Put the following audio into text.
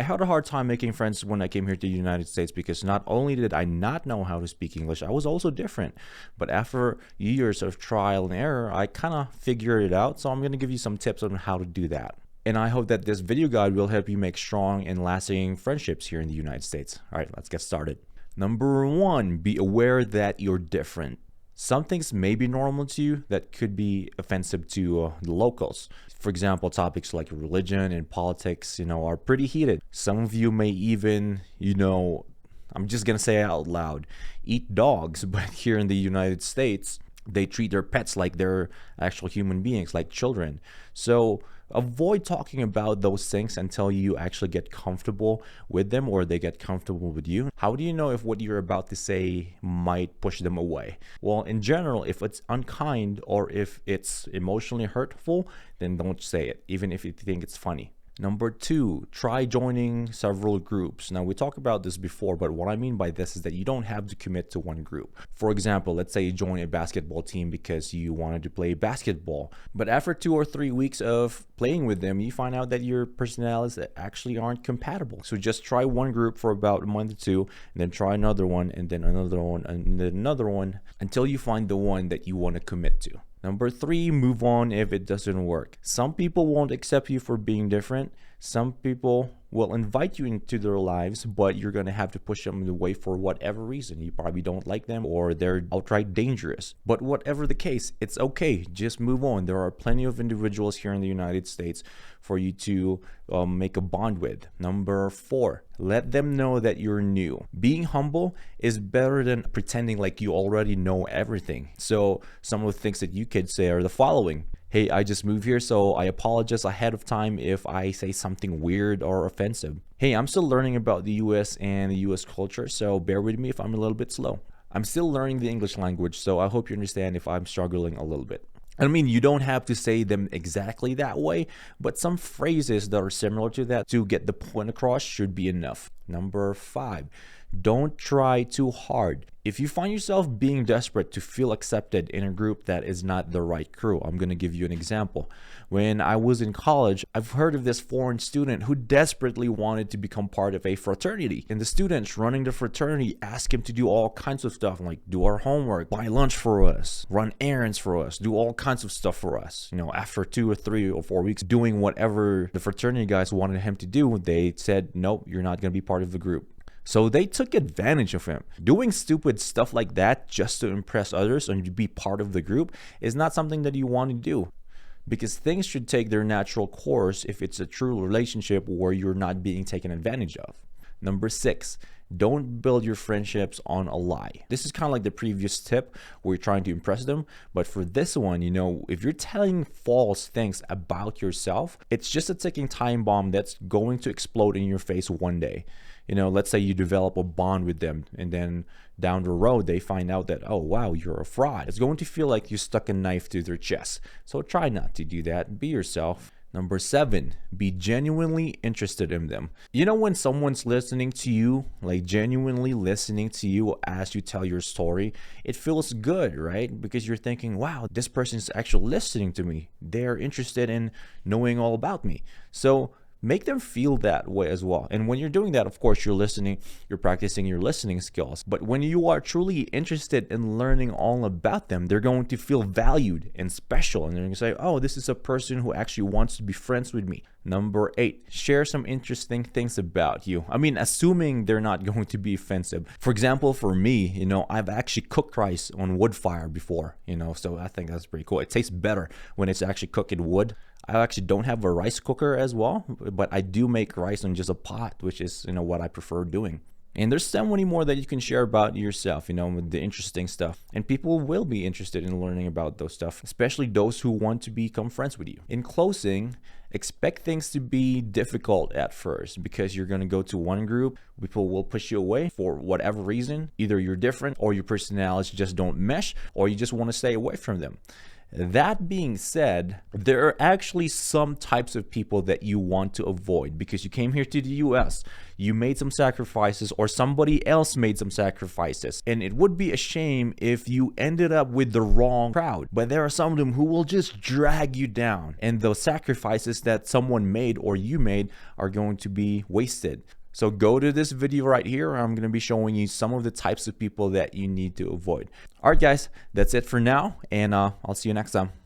I had a hard time making friends when I came here to the United States because not only did I not know how to speak English, I was also different. But after years of trial and error, I kind of figured it out. So I'm going to give you some tips on how to do that. And I hope that this video guide will help you make strong and lasting friendships here in the United States. All right, let's get started. Number one, be aware that you're different. Some things may be normal to you that could be offensive to the locals. For example, topics like religion and politics, are pretty heated. Some of you may even, I'm just gonna say it out loud, eat dogs. But here in the United States, they treat their pets like they're actual human beings, like children. So avoid talking about those things until you actually get comfortable with them or they get comfortable with you. How do you know if what you're about to say might push them away? Well, in general, if it's unkind or if it's emotionally hurtful, then don't say it, even if you think it's funny. Number two, try joining several groups. Now, we talked about this before, but what I mean by this is that you don't have to commit to one group. For example, let's say you join a basketball team because you wanted to play basketball, but after 2 or 3 weeks of playing with them, you find out that your personalities actually aren't compatible. So just try one group for about a month or two, and then try another one, and then another one, and then another one, until you find the one that you want to commit to. Number three, move on if it doesn't work. Some people won't accept you for being different. Some people will invite you into their lives, but you're going to have to push them away for whatever reason. You probably don't like them or they're outright dangerous. But whatever the case, it's okay. Just move on. There are plenty of individuals here in the United States for you to make a bond with. Number four, let them know that you're new. Being humble is better than pretending like you already know everything. So some of the things that you could say are the following. Hey, I just moved here, so I apologize ahead of time if I say something weird or offensive. Hey, I'm still learning about the US and the US culture, so bear with me if I'm a little bit slow. I'm still learning the English language, so I hope you understand if I'm struggling a little bit. I mean, you don't have to say them exactly that way, but some phrases that are similar to that to get the point across should be enough. Number five, don't try too hard. If you find yourself being desperate to feel accepted in a group that is not the right crew, I'm going to give you an example. When I was in college, I've heard of this foreign student who desperately wanted to become part of a fraternity. And the students running the fraternity asked him to do all kinds of stuff, like do our homework, buy lunch for us, run errands for us, do all kinds of stuff for us. After 2 or 3 or 4 weeks doing whatever the fraternity guys wanted him to do, they said, nope, you're not going to be part of the group. So they took advantage of him. Doing stupid stuff like that just to impress others and to be part of the group is not something that you want to do, because things should take their natural course if it's a true relationship where you're not being taken advantage of. Number six, don't build your friendships on a lie. This is kind of like the previous tip where you're trying to impress them. But for this one, if you're telling false things about yourself, it's just a ticking time bomb that's going to explode in your face one day. Let's say you develop a bond with them and then down the road, they find out that, oh, wow, you're a fraud. It's going to feel like you stuck a knife to their chest. So try not to do that. Be yourself. Number seven, be genuinely interested in them. When someone's listening to you, like genuinely listening to you as you tell your story, it feels good, right? Because you're thinking, wow, this person's actually listening to me. They're interested in knowing all about me. So make them feel that way as well. And when you're doing that, of course, you're practicing your listening skills. But when you are truly interested in learning all about them, they're going to feel valued and special. And they're going to say, oh, this is a person who actually wants to be friends with me. Number eight, share some interesting things about you. I mean, assuming they're not going to be offensive. For example, for me, I've actually cooked rice on wood fire before, so I think that's pretty cool. It tastes better when it's actually cooked in wood. I actually don't have a rice cooker as well, but I do make rice on just a pot, which is, what I prefer doing. And there's so many more that you can share about yourself, with the interesting stuff. And people will be interested in learning about those stuff, especially those who want to become friends with you. In closing, expect things to be difficult at first because you're going to go to one group, people will push you away for whatever reason. Either you're different or your personalities just don't mesh or you just want to stay away from them. That being said, there are actually some types of people that you want to avoid because you came here to the US, you made some sacrifices, or somebody else made some sacrifices, and it would be a shame if you ended up with the wrong crowd. But there are some of them who will just drag you down, and those sacrifices that someone made or you made are going to be wasted. So go to this video right here. I'm going to be showing you some of the types of people that you need to avoid. All right, guys, that's it for now, and I'll see you next time.